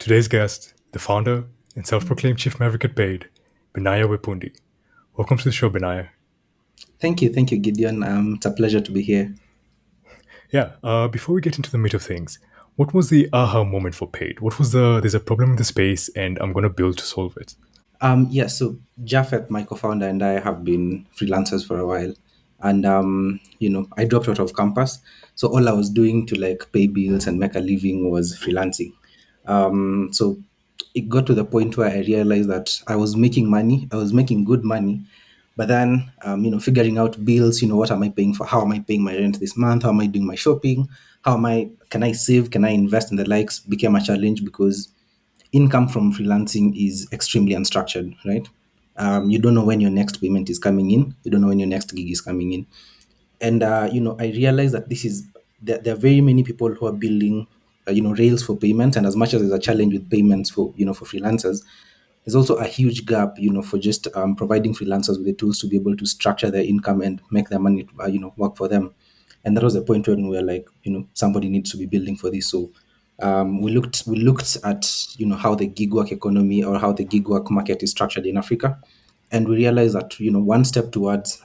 Today's guest, the founder and self-proclaimed Chief Maverick at Paid, Benaiah Wepundi. Welcome to the show, Benaiah. Thank you, Gideon. It's a pleasure to be here. Before we get into the meat of things, what was the aha moment for Paid? There's a problem in the space and I'm going to build to solve it? So Jafet, my co-founder, and I have been freelancers for a while, and I dropped out of campus, so all I was doing to like pay bills and make a living was freelancing. So it got to the point where I realized that I was making money, I was making good money, but then figuring out bills, what am I paying for? How am I paying my rent this month? How am I doing my shopping? Can I save? Can I invest in the likes? Became a challenge because income from freelancing is extremely unstructured, right? You don't know when your next payment is coming in. You don't know when your next gig is coming in. And I realized that there are very many people who are building rails for payments. And as much as there's a challenge with payments for freelancers, there's also a huge gap for just providing freelancers with the tools to be able to structure their income and make their money work for them. And that was the point when we were like, somebody needs to be building for this. So we looked at how the gig work economy or how the gig work market is structured in Africa, and we realized that one step towards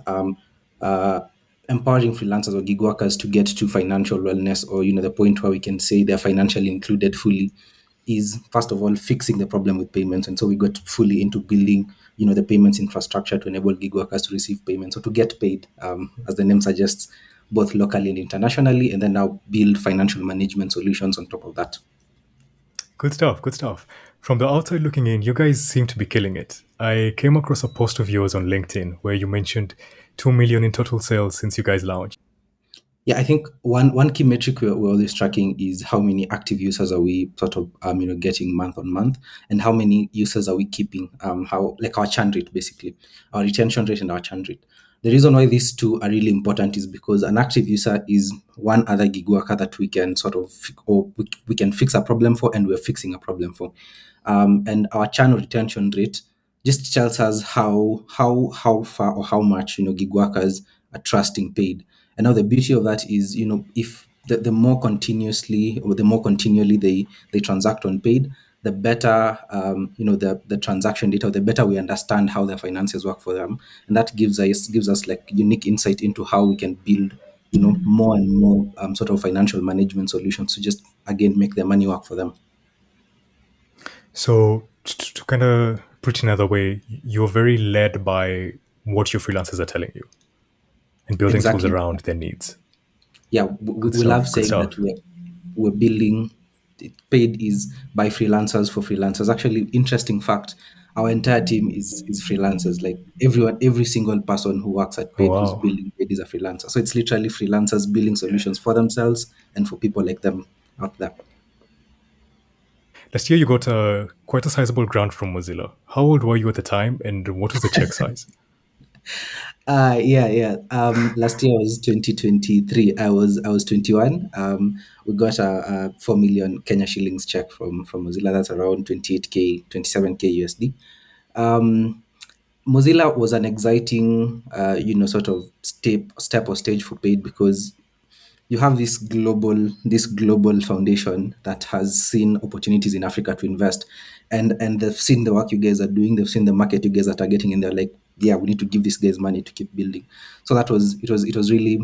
uh, empowering freelancers or gig workers to get to financial wellness, or the point where we can say they're financially included fully, is first of all fixing the problem with payments. And so we got fully into building the payments infrastructure to enable gig workers to receive payments or to get paid, as the name suggests, both locally and internationally, and then now build financial management solutions on top of that. Good stuff, good stuff. From the outside looking in, you guys seem to be killing it. I came across a post of yours on LinkedIn where you mentioned 2 million in total sales since you guys launched. Yeah, I think one key metric we're always tracking is how many active users are we sort of getting month on month, and how many users are we keeping, how, like, our churn rate, basically our retention rate and our churn rate. The reason why these two are really important is because an active user is one other gig worker that we can we can fix a problem for, and we're fixing a problem for. And our churn or retention rate just tells us how far or how much gig workers are trusting paid. And now the beauty of that is, if the more continuously or the more continually they transact on paid, the better the transaction data, the better we understand how their finances work for them, and that gives us like unique insight into how we can build more and more sort of financial management solutions to just again make their money work for them. So, to kind of put it another way, you're very led by what your freelancers are telling you and building tools Exactly. around their needs. Yeah, Good we love stuff, good saying that stuff. we're building. Paid is by freelancers for freelancers. Actually, interesting fact, our entire team is freelancers. Like everyone, every single person who works at Oh, Paid who's wow. building Paid is a freelancer. So it's literally freelancers building solutions for themselves and for people like them out there. Last year, you got quite a sizable grant from Mozilla. How old were you at the time, and what was the check size? Yeah. Last year was 2023. I was 21. We got a 4 million Kenya shillings check from Mozilla. That's around 28K, 27K USD. Um, Mozilla was an exciting, sort of step or stage for Paid, because you have this global foundation that has seen opportunities in Africa to invest, and they've seen the work you guys are doing, they've seen the market you guys are targeting, and they're like, yeah, we need to give these guys money to keep building. So it was really,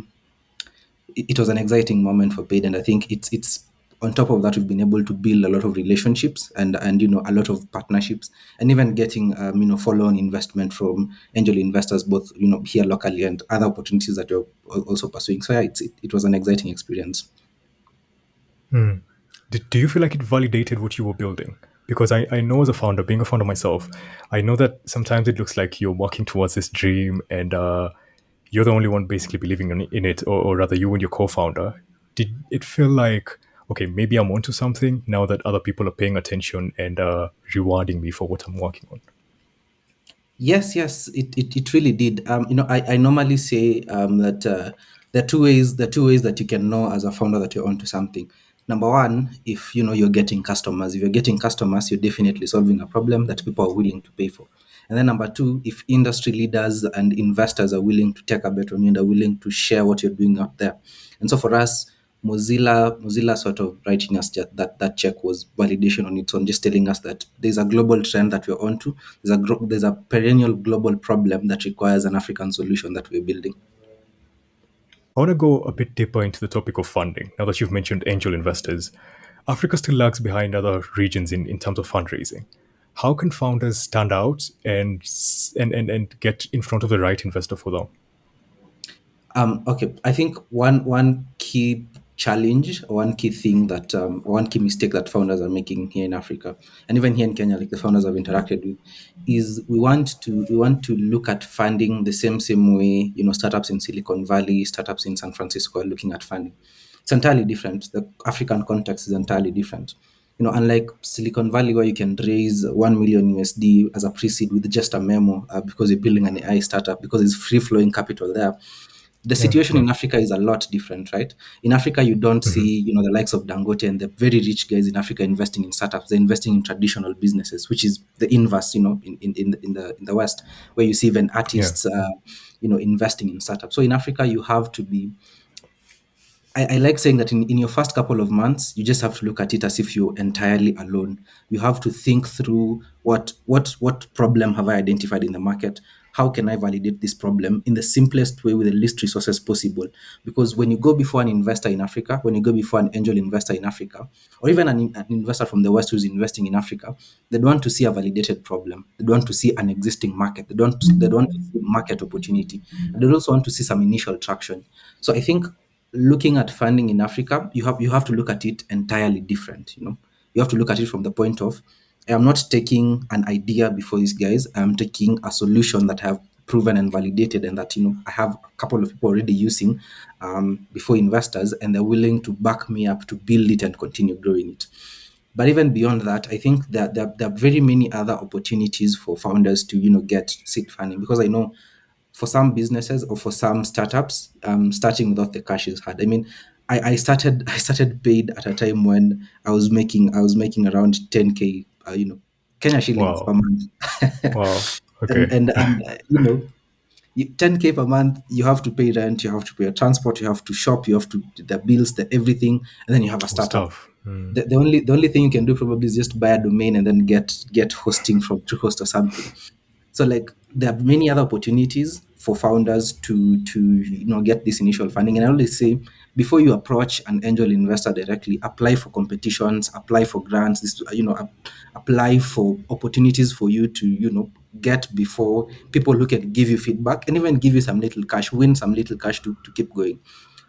it was an exciting moment for Paid, and I think it's on top of that we've been able to build a lot of relationships and a lot of partnerships, and even getting follow-on investment from angel investors, both here locally and other opportunities that we're also pursuing. So yeah, it was an exciting experience. Hmm. Do you feel like it validated what you were building? Because I know as a founder, being a founder myself, I know that sometimes it looks like you're working towards this dream and you're the only one basically believing in it, or rather, you and your co founder. Did it feel like, okay, maybe I'm onto something now that other people are paying attention and rewarding me for what I'm working on? Yes, it really did. I normally say that there are two ways that you can know as a founder that you're onto something. Number one, if you're getting customers. If you're getting customers, you're definitely solving a problem that people are willing to pay for. And then number two, if industry leaders and investors are willing to take a bet on you and are willing to share what you're doing out there. And so for us, Mozilla sort of writing us that check was validation on its own, just telling us that there's a global trend that we're onto. There's a perennial global problem that requires an African solution that we're building. I want to go a bit deeper into the topic of funding. Now that you've mentioned angel investors, Africa still lags behind other regions in terms of fundraising. How can founders stand out and get in front of the right investor for them? Okay, I think one key challenge, one key thing that one key mistake that founders are making here in Africa, and even here in Kenya, like the founders I've interacted with, is we want to look at funding the same way, startups in Silicon Valley, startups in San Francisco are looking at funding. It's entirely different. The African context is entirely different. Unlike Silicon Valley, where you can raise 1 million USD as a pre-seed with just a memo, because you're building an AI startup, because it's free flowing capital there. The Yeah, situation yeah. in Africa is a lot different, right? In Africa, you don't Hmm. see, the likes of Dangote and the very rich guys in Africa investing in startups. They're investing in traditional businesses, which is the inverse, in the West, where you see even Yeah. artists, investing in startups. So in Africa, you have to be I like saying that in your first couple of months, you just have to look at it as if you're entirely alone. You have to think through what problem have I identified in the market? How can I validate this problem in the simplest way with the least resources possible? Because when you go before an investor in Africa, when you go before an angel investor in Africa, or even an investor from the West who's investing in Africa, they don't want to see a validated problem. They don't want to see an existing market. They don't want to see market opportunity. And they also want to see some initial traction. So I think looking at funding in Africa, you have to look at it entirely different. You have to look at it from the point of, I am not taking an idea before these guys. I am taking a solution that I have proven and validated, and that I have a couple of people already using before investors, and they're willing to back me up to build it and continue growing it. But even beyond that, I think that there are very many other opportunities for founders to get seed funding, because I know for some businesses or for some startups, starting without the cash is hard. I mean, I started paid at a time when I was making around 10K, Kenya shillings per Wow. month. Wow. and Okay. and and 10K per month, you have to pay rent, you have to pay your transport, you have to shop, you have to the bills, the everything, and then you have a Was startup. tough. Mm. The only thing you can do probably is just buy a domain and then get hosting from Truehost or something. So like there are many other opportunities for founders to get this initial funding. And I always say, before you approach an angel investor directly, apply for competitions, apply for grants, apply for opportunities for you to get before people who can give you feedback and even give you some little cash, win some little cash to keep going.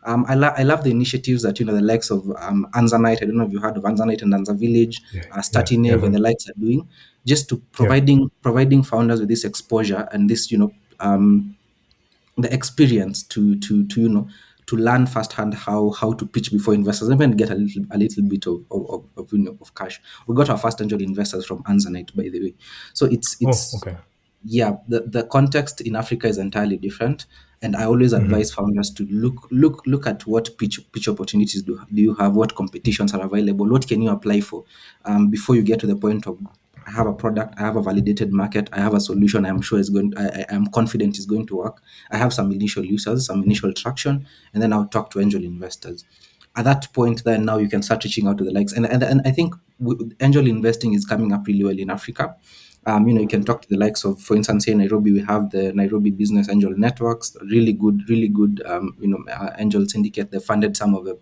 I love the initiatives that the likes of Anzanite. I don't know if you heard of Anzanite and Anza Village, Yeah. Yeah. Startinev, Yeah. and the likes are doing, just to Yeah. providing founders with this exposure and this the experience to to learn firsthand how to pitch before investors, even get a little bit of cash. We got our first angel investors from Anzanite, by the way. So Oh, it's okay. yeah, the context in Africa is entirely different, and I always Hmm. advise founders to look at what pitch opportunities do you have, what competitions are available, what can you apply for, before you get to the point of, I have a product, I have a validated market, I have a solution, I'm sure it's going, I am confident it's going to work. I have some initial users, some initial traction, and then I'll talk to angel investors. At that point, then now you can start reaching out to the likes, and I think angel investing is coming up really well in Africa. You can talk to the likes of, for instance, here in Nairobi, we have the Nairobi Business Angel Networks, really good, angel syndicate. They funded some of the,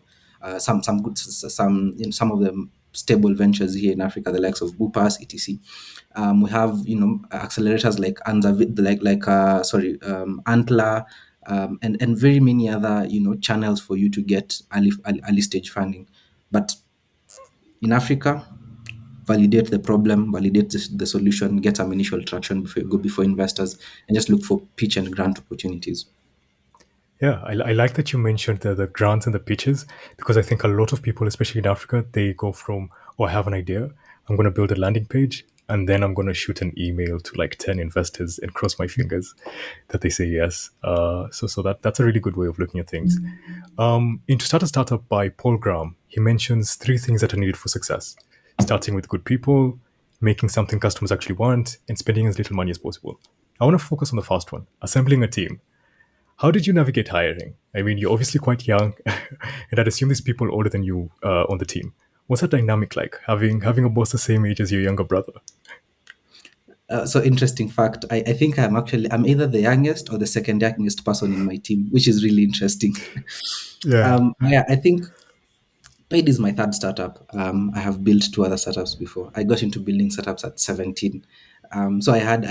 some good, some, some of the stable ventures here in Africa, the likes of Bupas, etc. We have, accelerators like Antler, and very many other, channels for you to get early stage funding. But in Africa, validate the problem, validate the solution, get some initial traction before you go before investors, and just look for pitch and grant opportunities. Yeah, I like that you mentioned the grants and the pitches, because I think a lot of people, especially in Africa, they go from, oh, I have an idea, I'm going to build a landing page, and then I'm going to shoot an email to like 10 investors and cross my fingers that they say yes. So that's a really good way of looking at things. In To Start a Startup by Paul Graham, he mentions three things that are needed for success: starting with good people, making something customers actually want, and spending as little money as possible. I want to focus on the first one, assembling a team. How did you navigate hiring? I mean, you're obviously quite young, and I'd assume there's people older than you on the team. What's that dynamic like, having a boss the same age as your younger brother? So interesting fact. I think I'm either the youngest or the second youngest person in my team, which is really interesting. Yeah. Yeah, I think Paid is my third startup. I have built two other startups before. I got into building startups at 17. So I had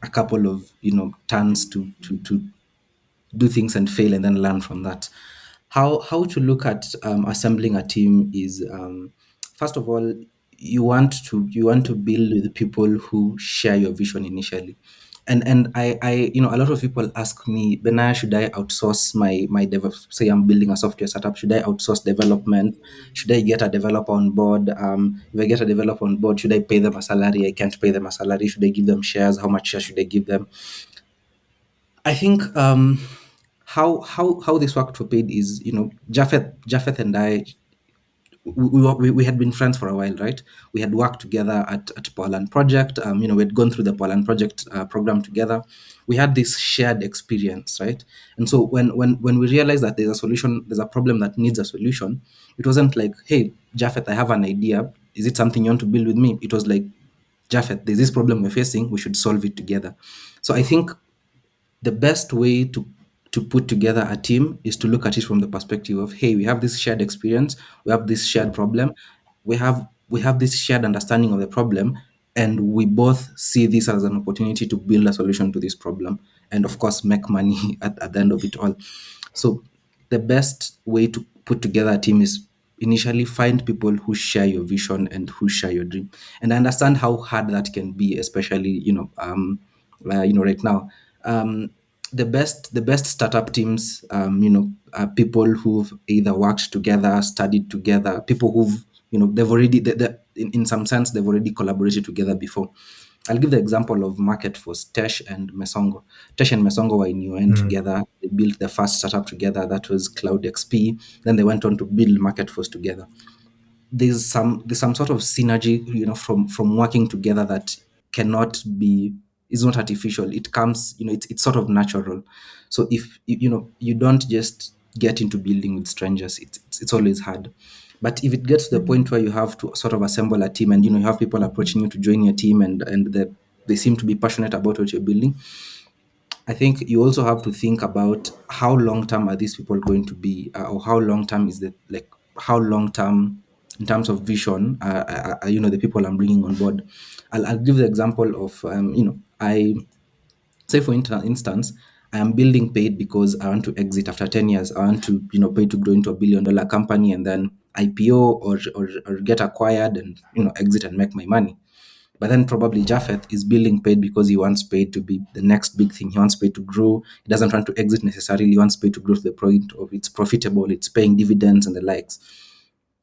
a couple of turns to do things and fail and then learn from that. How to look at assembling a team is, first of all, you want to build with people who share your vision initially. And I a lot of people ask me, Benaiah, should I outsource my say I'm building a software startup, should I outsource development, should I get a developer on board, if I get a developer on board, should I pay them a salary? I can't pay them a salary. Should I give them shares? How much shares should I give them? I think how this worked for Paid is, Japheth and I, we had been friends for a while, right? We had worked together at Poland Project. We had gone through the Poland Project program together. We had this shared experience, right? And so when we realized that there's a problem that needs a solution, it wasn't like, hey, Japheth, I have an idea. Is it something you want to build with me? It was like, Japheth, there's this problem we're facing. We should solve it together. So I think the best way to put together a team is to look at it from the perspective of, hey, we have this shared experience, we have this shared problem, we have this shared understanding of the problem, and we both see this as an opportunity to build a solution to this problem, and of course make money at the end of it all. So the best way to put together a team is initially find people who share your vision and who share your dream. And I understand how hard that can be, especially right now. The best startup teams, are people who've either worked together, studied together, people who've they've already in some sense they've already collaborated together before. I'll give the example of Market Force, Tesh and Mesongo. Tesh and Mesongo were in UN Mm. together. They built the first startup together, that was Cloud XP. Then they went on to build Market Force together. There's some sort of synergy, from working together that cannot be is not artificial. It comes, it's sort of natural. So if you don't just get into building with strangers, it's always hard. But if it gets to the point where you have to sort of assemble a team, and you have people approaching you to join your team, and they seem to be passionate about what you're building, I think you also have to think about how long term are these people going to be, or how long term is the like how long term in terms of vision, the people I'm bringing on board. I'll give the example of, I say for instance, I am building Paid because I want to exit after 10 years. I want to, Paid to grow into $1 billion company and then IPO, or get acquired and, exit and make my money. But then probably Japheth is building Paid because he wants Paid to be the next big thing. He wants Paid to grow. He doesn't want to exit necessarily. He wants Paid to grow to the point of it's profitable, it's paying dividends and the likes.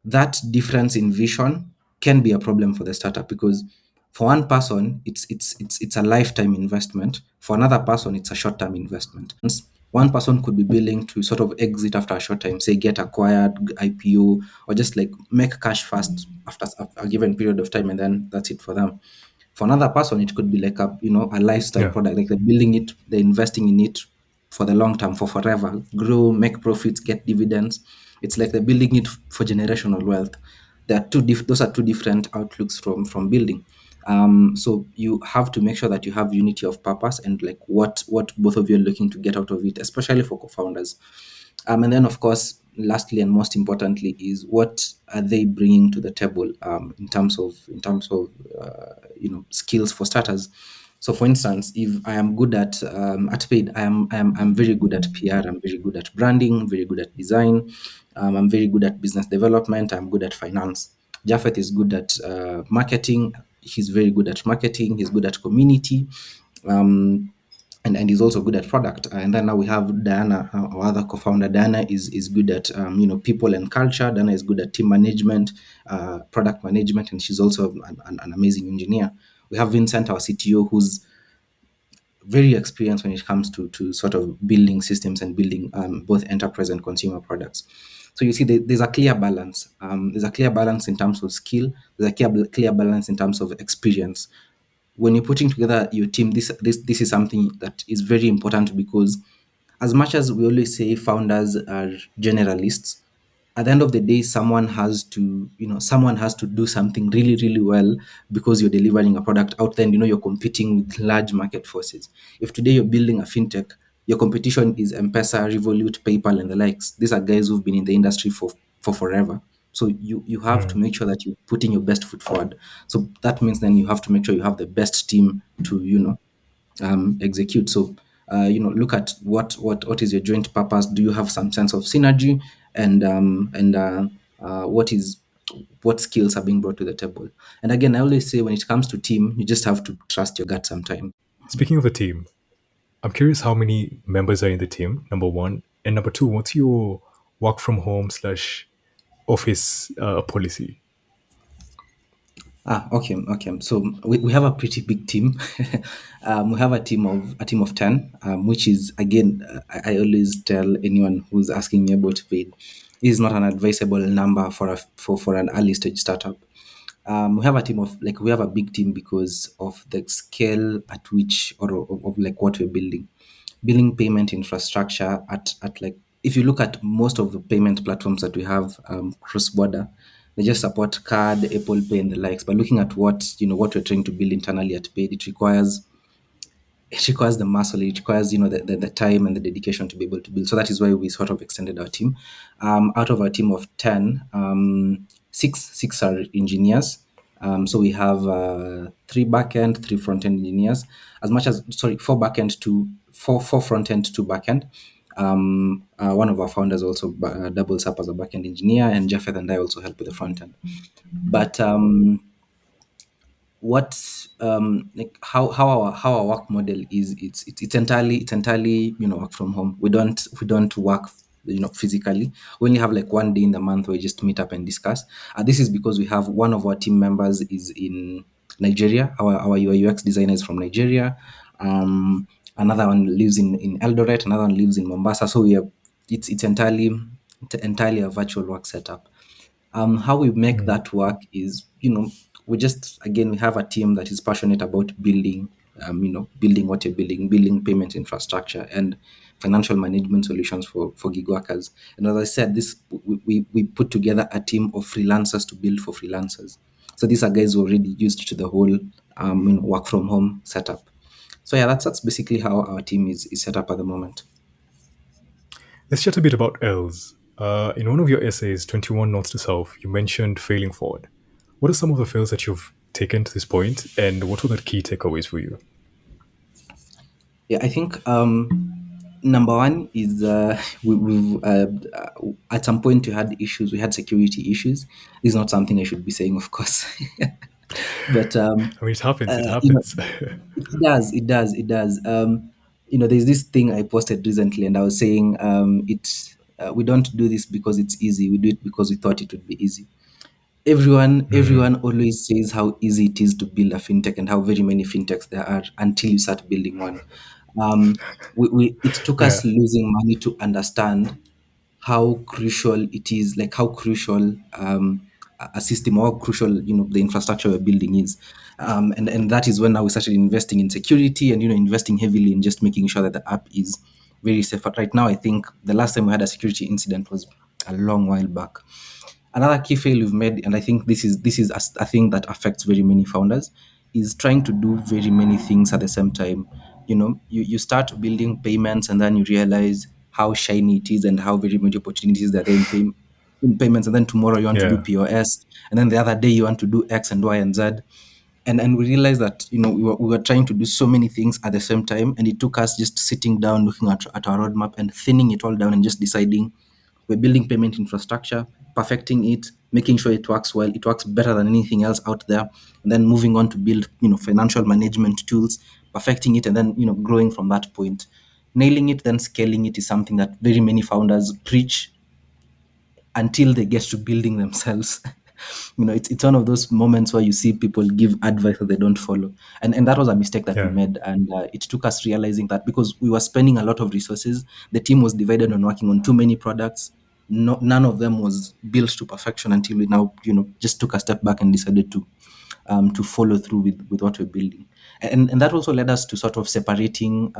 That difference in vision can be a problem for the startup, because for one person it's a lifetime investment. For another person, it's a short-term investment. One person could be willing to sort of exit after a short time, say get acquired, IPO, or just like make cash fast after a given period of time, and then that's it for them. For another person, it could be like a lifestyle Yeah. product, like they're building it, they're investing in it for the long term, for forever, grow, make profits, get dividends. It's like they're building it for generational wealth. Those are two different outlooks from building. So you have to make sure that you have unity of purpose, and like what both of you are looking to get out of it, especially for co-founders. And then, of course, lastly and most importantly, is what are they bringing to the table, in terms of skills for starters. So, for instance, if I am good at Paid, I'm very good at PR. I'm very good at branding. Very good at design. I'm very good at business development. I'm good at finance. Japheth is good at marketing. He's very good at marketing. He's good at community. Um, and he's also good at product. And then now we have Diana, our other co-founder. Diana is good at people and culture. Diana is good at team management, product management, and she's also an amazing engineer. We have Vincent, our CTO, who's very experienced when it comes to sort of building systems and building both enterprise and consumer products. So you see, there's a clear balance. There's a clear balance in terms of skill. There's a clear balance in terms of experience. when you're putting together your team, this is something that is very important, because as much as we always say founders are generalists, at the end of the day, someone has to do something really, really well, because you're delivering a product out there, and you're competing with large market forces. If today you're building a fintech, your competition is M-Pesa, Revolut, PayPal, and the likes. These are guys who've been in the industry for forever. So you have to make sure that you're putting your best foot forward. So that means then you have to make sure you have the best team to execute. So look at what is your joint purpose. Do you have some sense of synergy, and what skills are being brought to the table? And again, I always say, when it comes to team, you just have to trust your gut sometimes. Speaking of the team, I'm curious how many members are in the team, number one. And number two, what's your work from home slash office policy? Okay. So we have a pretty big team. We have a team of 10, which is, again, I always tell anyone who's asking me about paid, is not an advisable number for an early stage startup. We have a team of like we have a big team because of the scale at which, or of like what we're building payment infrastructure at like, if you look at most of the payment platforms that we have, cross border, they just support card, Apple Pay, and the likes. But looking at what we're trying to build internally at Paid, it requires the muscle, it requires the time and the dedication to be able to build. So that is why we sort of extended our team. Out of our team of 10, six are engineers. So we have three backend, three front end engineers. As much as, sorry, four backend to four front end, two backend. One of our founders also doubles up as a backend engineer, and Japheth and I also help with the front end. But what like how our work model is, it's entirely work from home. We don't work physically. We only have like one day in the month where we just meet up and discuss. This is because we have one of our team members is in Nigeria. Our UI UX designer is from Nigeria. Another one lives in Eldoret, another one lives in Mombasa. So we are it's entirely a virtual work setup. How we make that work is, we just, again, we have a team that is passionate about building what you're building payment infrastructure and financial management solutions for gig workers. And as I said, this we put together a team of freelancers to build for freelancers. So these are guys who are already used to the whole work from home setup. So yeah, that's basically how our team is set up at the moment. Let's chat a bit about L's. In one of your essays, 21 Notes to Self, you mentioned failing forward. What are some of the fails that you've taken to this point, and what were the key takeaways for you? Yeah, I think number one is at some point we had issues. We had security issues. This is not something I should be saying, of course, but I mean, it happens. It you know, happens. it does. There's this thing I posted recently, and I was saying, we don't do this because it's easy. We do it because we thought it would be easy. Everyone always says how easy it is to build a fintech and how very many fintechs there are until you start building one. It took Yeah. us losing money to understand how crucial it is, like how crucial a system, or how crucial the infrastructure we're building is. And that is when now we started investing in security, and investing heavily in just making sure that the app is very safe. But right now, I think the last time we had a security incident was a long while back. Another key fail we've made, and I think this is a thing that affects very many founders, is trying to do very many things at the same time. You start building payments, and then you realize how shiny it is and how very many opportunities there are in payments, and then tomorrow you want to do Yeah. POS, and then the other day you want to do X and Y and Z. And we realized that we were trying to do so many things at the same time, and it took us just sitting down, looking at our roadmap and thinning it all down, and just deciding we're building payment infrastructure, perfecting it, making sure it works well, it works better than anything else out there, and then moving on to build financial management tools, perfecting it, and then growing from that point. Nailing it, then scaling it is something that very many founders preach until they get to building themselves. It's one of those moments where you see people give advice that they don't follow, and that was a mistake that we Yeah. made, and it took us realizing that, because we were spending a lot of resources, the team was divided on working on too many products. none of them was built to perfection until we now, just took a step back and decided to follow through with what we're building. And that also led us to sort of separating.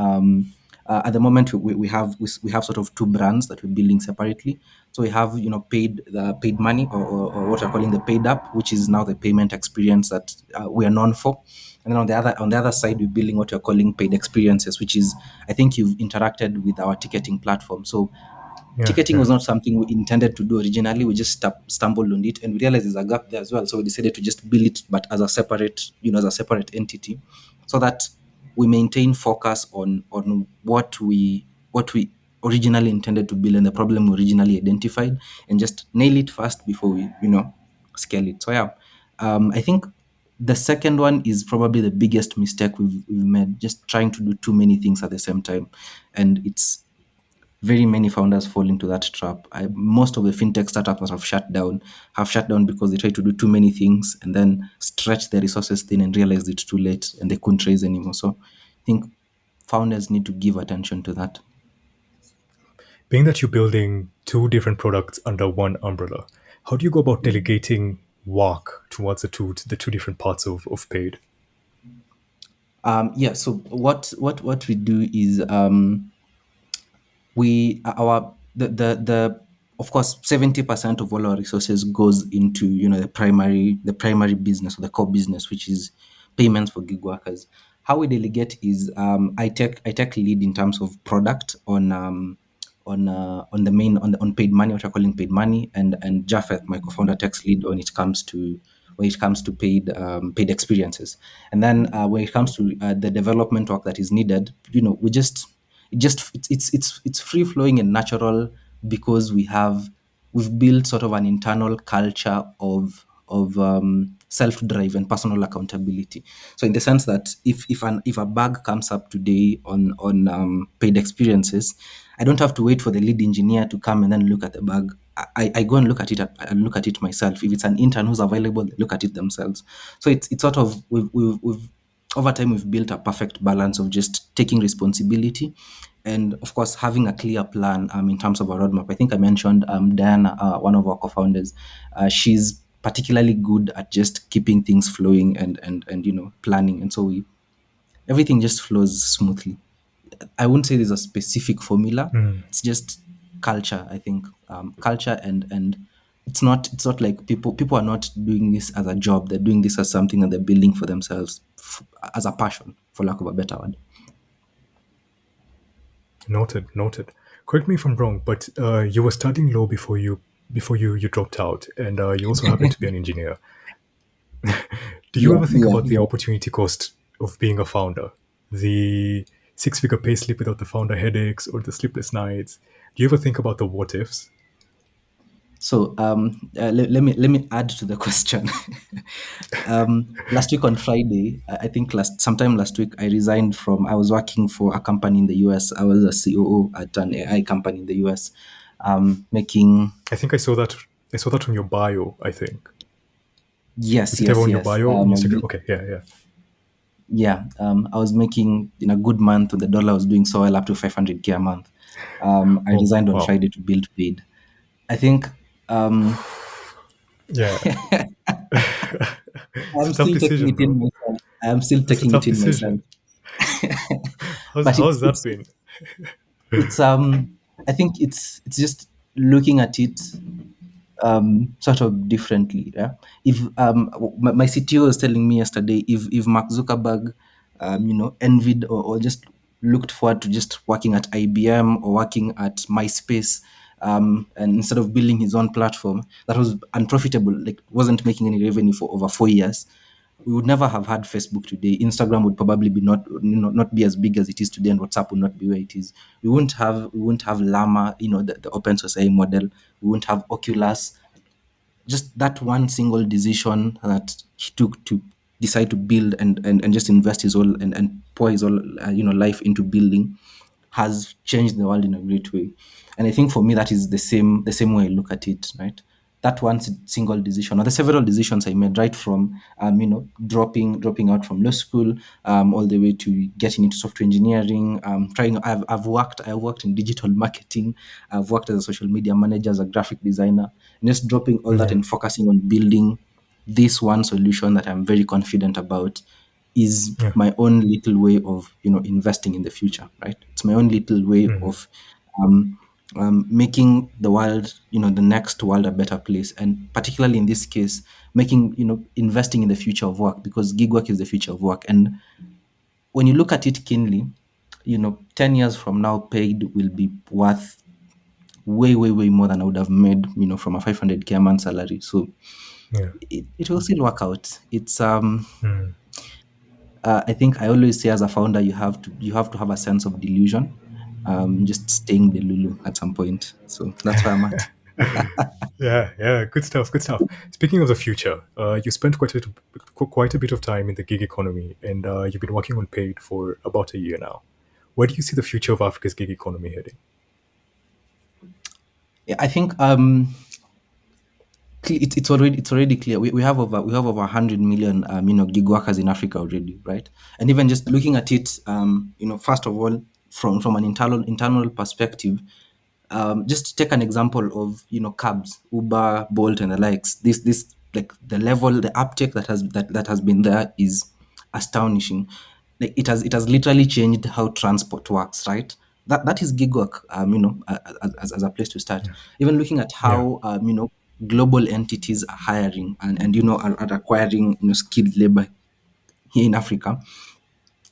At the moment, we have sort of two brands that we're building separately. So we have, paid money, or what we're calling the paid app, which is now the payment experience that we are known for. And then on the other side, we're building what we're calling paid experiences, which is, I think you've interacted with our ticketing platform. So Yeah, ticketing yeah. was not something we intended to do originally. We just stumbled on it, and we realized there's a gap there as well. So we decided to just build it, but as a separate entity, so that we maintain focus on what we originally intended to build and the problem we originally identified, and just nail it first before we scale it. So yeah, I think the second one is probably the biggest mistake we've made, just trying to do too many things at the same time, and it's very many founders fall into that trap. Most of the fintech startups that have shut down because they try to do too many things and then stretch their resources thin and realize it's too late and they couldn't raise anymore. So I think founders need to give attention to that. Being that you're building two different products under one umbrella, how do you go about delegating work towards the two different parts of paid? Yeah. So what we do is, we our the of course 70% of all our resources goes into the primary business, or the core business, which is payments for gig workers. How we delegate is, I take lead in terms of product on the main on paid money, what we're calling paid money, and Japheth, my co-founder, takes lead when it comes to paid experiences. And then, when it comes to the development work that is needed, we just it just it's free flowing and natural, because we've built sort of an internal culture of self drive and personal accountability. So in the sense that if a bug comes up today on paid experiences, I don't have to wait for the lead engineer to come and then look at the bug. I go and look at it myself. If it's an intern who's available, they look at it themselves. So it's sort of, we've over time we've built a perfect balance of just taking responsibility, and of course having a clear plan, in terms of a roadmap. I think I mentioned, Diana, one of our co-founders. She's particularly good at just keeping things flowing and planning, and so we everything just flows smoothly. I wouldn't say there's a specific formula. It's just culture, I think. Culture, and it's not like people are not doing this as a job. They're doing this as something that they're building for themselves, as a passion, for lack of a better word. Noted, noted. Correct me if I'm wrong, but you were studying law before you dropped out, and you also happen to be an engineer. Do you Yeah, ever think yeah, about the yeah. opportunity cost of being a founder? The six-figure pay slip without the founder headaches or the sleepless nights? Do you ever think about the what ifs? So, let me add to the question. Last week on Friday, I think sometime last week, I resigned from. I was working for a company in the US. I was a COO at an AI company in the US, making. I think I saw that from your bio, I think. Yes, Was it ever yes, on your yes. bio on Instagram? Okay, yeah, yeah. Yeah, I was making, in a good month when the dollar was doing so well, up to 500K a month. I Oh, resigned on wow. Friday to build paid. I think, Yeah. It's I'm a tough still taking decision, it in bro. myself. I'm still That's a taking it tough in myself. decision. How's But how's it's that it's been? it's I think it's just looking at it, sort of differently. Yeah? If my CTO was telling me yesterday, if Mark Zuckerberg, envied, or just looked forward to just working at IBM or working at MySpace, and instead of building his own platform that was unprofitable, like wasn't making any revenue for over 4 years, we would never have had Facebook today. Instagram would probably be not be as big as it is today, and WhatsApp would not be where it is. We wouldn't have Llama, the open source AI model. We wouldn't have Oculus. Just that one single decision that he took to decide to build and just invest his whole and pour his whole life into building has changed the world in a great way. And I think for me that is the same way I look at it, right? that one single decision, or the several decisions I made, right from dropping out from law school, all the way to getting into software engineering. Trying, I've worked in digital marketing. I've worked as a social media manager, as a graphic designer, and just dropping all that Yeah. and focusing on building this one solution that I'm very confident about is Yeah. my own little way of investing in the future, right? It's my own little way Mhm. of um, making the world, the next world, a better place, and particularly in this case, making investing in the future of work, because gig work is the future of work. And when you look at it keenly, 10 years from now, paid will be worth way, way, way more than I would have made, from a 500K a month salary. So Yeah. it will still work out. It's Mm. I think I always say, as a founder, you have to have a sense of delusion, just staying the lulu at some point. So that's where I'm at. Yeah, yeah, good stuff, good stuff. Speaking of the future, you spent quite a bit of time in the gig economy, and you've been working on paid for about a year now. Where do you see the future of Africa's gig economy heading? Yeah, I think it's already clear. We have over 100 million gig workers in Africa already, right? And even just looking at it, first of all, from an internal perspective, just take an example of cabs, Uber, Bolt, and the likes. This like the level, the uptake that has been there is astonishing. Like it has literally changed how transport works, right? That is gig work, as a place to start. Even looking at Yeah, how global entities are hiring and are acquiring skilled labor here in Africa.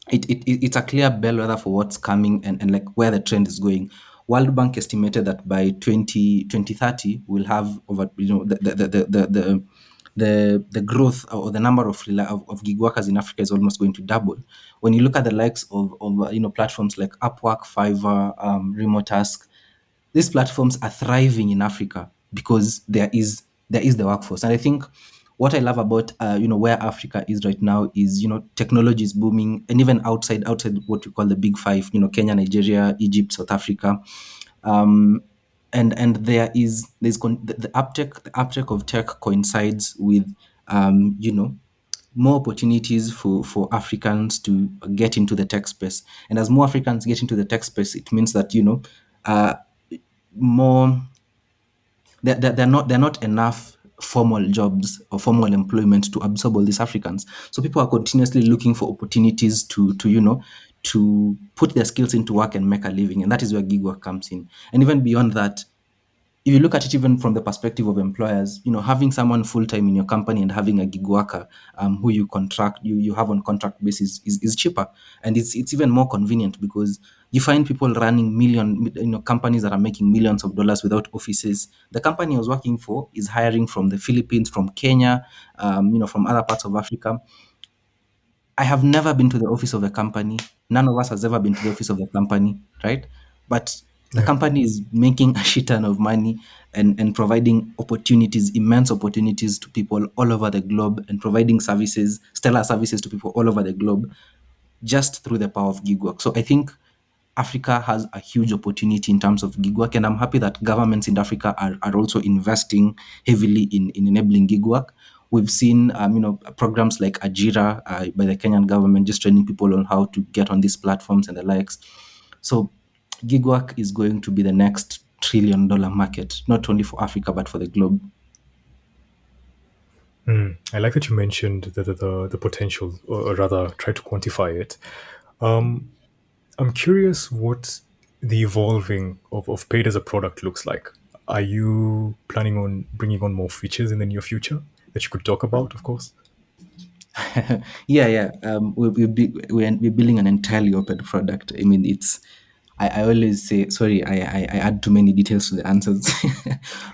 It's a clear bellwether for what's coming, and like where the trend is going. World Bank estimated that by 2030 we'll have over the growth, or the number of gig workers in Africa is almost going to double. When you look at the likes of platforms like Upwork, Fiverr, Remote Task, these platforms are thriving in Africa because there is the workforce. And I think what I love about where Africa is right now is technology is booming, and even outside what we call the big five, Kenya, Nigeria, Egypt, South Africa, um, and the uptake of tech coincides with more opportunities for Africans to get into the tech space. And as more Africans get into the tech space, it means that uh, more there are not enough formal jobs or formal employment to absorb all these Africans. So people are continuously looking for opportunities to put their skills into work and make a living, and that is where gig work comes in. And even beyond that, if you look at it even from the perspective of employers, having someone full time in your company and having a gig worker, who you have on contract basis, is cheaper, and it's even more convenient, because you find people running companies that are making millions of dollars without offices. The company I was working for is hiring from the Philippines, from Kenya, from other parts of Africa. I have never been to the office of the company. None of us has ever been to the office of the company, right? But the yeah, company is making a shit ton of money, and providing opportunities, immense opportunities to people all over the globe, and providing services, stellar services to people all over the globe, just through the power of gig work. So I think Africa has a huge opportunity in terms of gig work, and I'm happy that governments in Africa are also investing heavily in enabling gig work. We've seen, programs like Ajira, by the Kenyan government, just training people on how to get on these platforms and the likes. So, gig work is going to be the next $1 trillion market, not only for Africa but for the globe. mm. I like that you mentioned the potential, or rather, try to quantify it. Um, I'm curious what the evolving of paid as a product looks like. Are you planning on bringing on more features in the near future that you could talk about, of course? Yeah, yeah. We're building an entirely open product. I mean, I always say, sorry, I add too many details to the answers,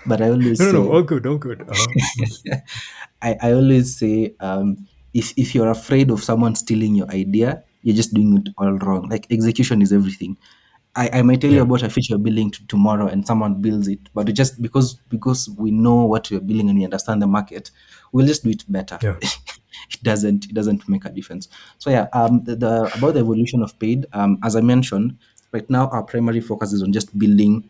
but I No, always no, no, say, all good, all good. Mm. I always say, if you're afraid of someone stealing your idea, you're just doing it all wrong. Like, execution is everything. I might tell you Yeah, about a feature building tomorrow, and someone builds it, but it just because we know what we're building and we understand the market, we'll just do it better. yeah. It doesn't make a difference. So yeah, the about the evolution of paid, as I mentioned, right now our primary focus is on just building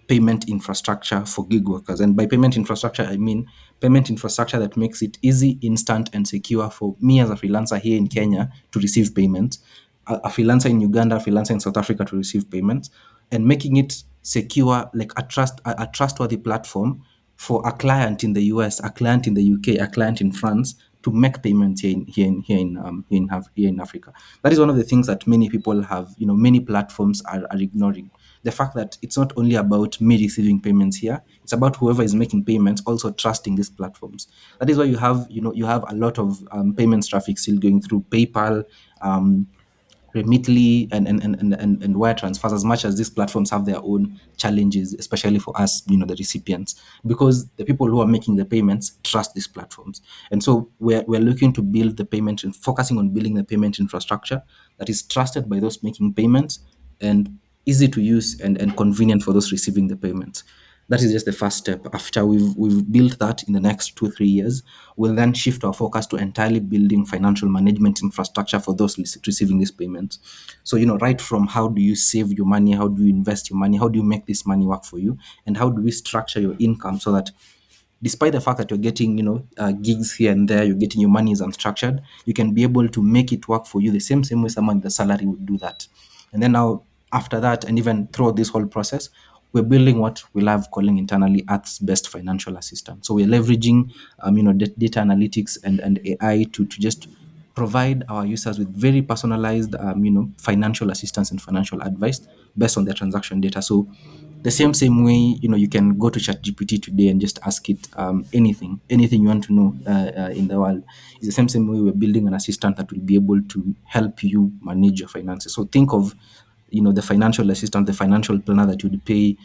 payment infrastructure for gig workers. And by payment infrastructure, I mean payment infrastructure that makes it easy, instant, and secure for me as a freelancer here in Kenya to receive payments, a freelancer in Uganda, a freelancer in South Africa to receive payments, and making it secure, like a trustworthy platform for a client in the US, a client in the UK, a client in France to make payments here in Africa. That is one of the things that many people have, many platforms are ignoring. The fact that it's not only about me receiving payments here, it's about whoever is making payments also trusting these platforms. That is why you have a lot of payments traffic still going through PayPal, Remitly, and wire transfers, as much as these platforms have their own challenges, especially for us, the recipients, because the people who are making the payments trust these platforms. And so we're looking to build the payment and focusing on building the payment infrastructure that is trusted by those making payments and easy to use and convenient for those receiving the payments. That is just the first step. After we've built that in the next 2 3 years, we'll then shift our focus to entirely building financial management infrastructure for those receiving these payments. So, right from how do you save your money, how do you invest your money, how do you make this money work for you, and how do we structure your income so that despite the fact that you're getting, gigs here and there, you're getting your money is unstructured, you can be able to make it work for you the same way someone with a salary would do that. And then now, after that, and even throughout this whole process, we're building what we love calling internally Earth's best financial assistant. So we're leveraging, data analytics and AI to just provide our users with very personalized, financial assistance and financial advice based on their transaction data. So the same way, you can go to ChatGPT today and just ask it anything you want to know in the world. It's the same way we're building an assistant that will be able to help you manage your finances. So think of, the financial assistant, the financial planner that you'd pay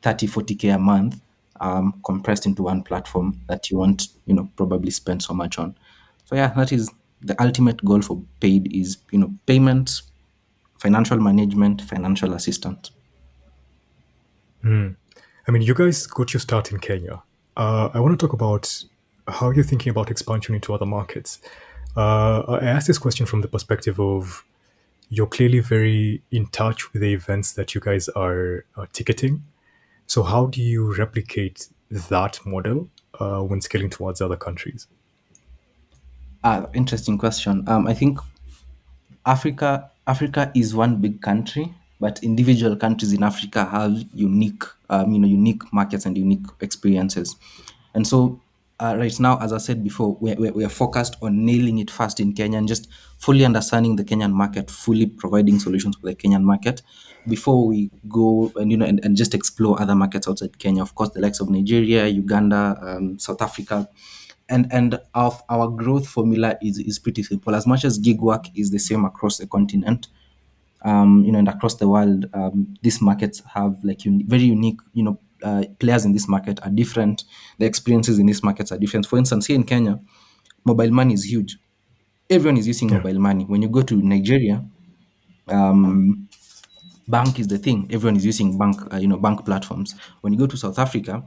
30 40K a month, compressed into one platform that you won't, probably spend so much on. So yeah, that is the ultimate goal for paid is, payments, financial management, financial assistant. I mean, you guys got your start in Kenya. I want to talk about how you're thinking about expansion into other markets. I asked this question from the perspective of you're clearly very in touch with the events that you guys are ticketing. So, how do you replicate that model when scaling towards other countries? Interesting question. I think Africa is one big country, but individual countries in Africa have unique markets and unique experiences. And so, right now, as I said before, we're focused on nailing it fast in Kenya and just fully understanding the Kenyan market, fully providing solutions for the Kenyan market before we go and and just explore other markets outside Kenya. Of course, the likes of Nigeria, Uganda, South Africa, and our growth formula is pretty simple. As much as gig work is the same across the continent, and across the world, these markets have like very unique, players in this market are different. The experiences in these markets are different. For instance, here in Kenya, mobile money is huge. Everyone is using Yeah. mobile money. When you go to Nigeria, um, bank is the thing. Everyone is using bank platforms. When you go to South Africa,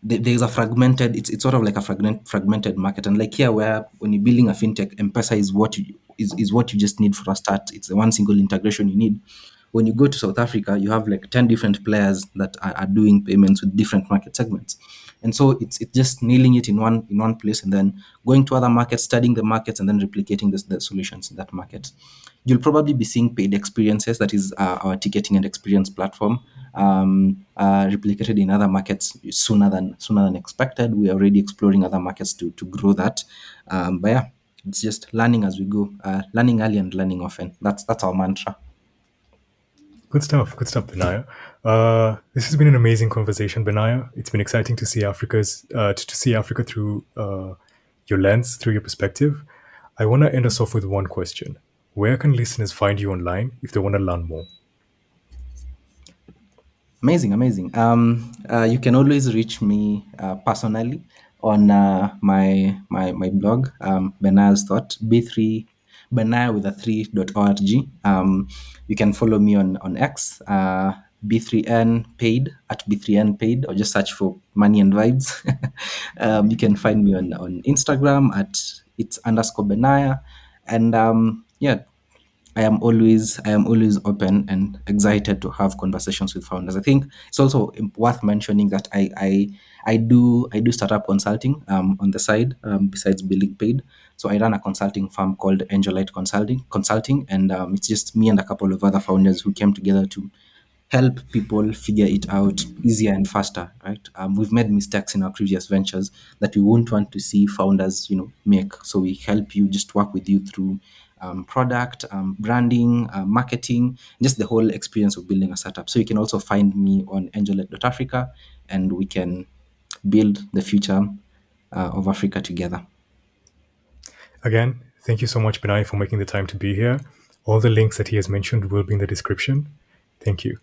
there's a fragmented. It's sort of like a fragmented market. And like here, where when you're building a fintech, M-Pesa is what you just need for a start. It's the one single integration you need. When you go to South Africa, you have like 10 different players that are doing payments with different market segments. And so it's just nailing it in one place and then going to other markets, studying the markets, and then replicating the solutions in that market. You'll probably be seeing paid experiences, that is our ticketing and experience platform, replicated in other markets sooner than expected. We are already exploring other markets to grow that. But yeah, it's just learning as we go, learning early and learning often. That's our mantra. Good stuff. Good stuff, Benaiah. This has been an amazing conversation, Benaiah. It's been exciting to see to see Africa through your lens, through your perspective. I want to end us off with one question: where can listeners find you online if they want to learn more? Amazing, amazing. You can always reach me personally on my blog, Benaiah's Thought, B3, Benaiah with a 3.org. You can follow me on X, B3N paid, at B3N paid, or just search for Money and Vibes. You can find me on Instagram at it's underscore Benaiah. And yeah, I am always open and excited to have conversations with founders. I think it's also worth mentioning that I do startup consulting on the side, besides being paid. So I run a consulting firm called Angelite Consulting, and it's just me and a couple of other founders who came together to help people figure it out easier and faster, right? We've made mistakes in our previous ventures that we won't want to see founders, make. So we help you, just work with you through product, branding, marketing, just the whole experience of building a startup. So you can also find me on angelet.africa, and we can build the future of Africa together. Again, thank you so much, Benai, for making the time to be here. All the links that he has mentioned will be in the description. Thank you.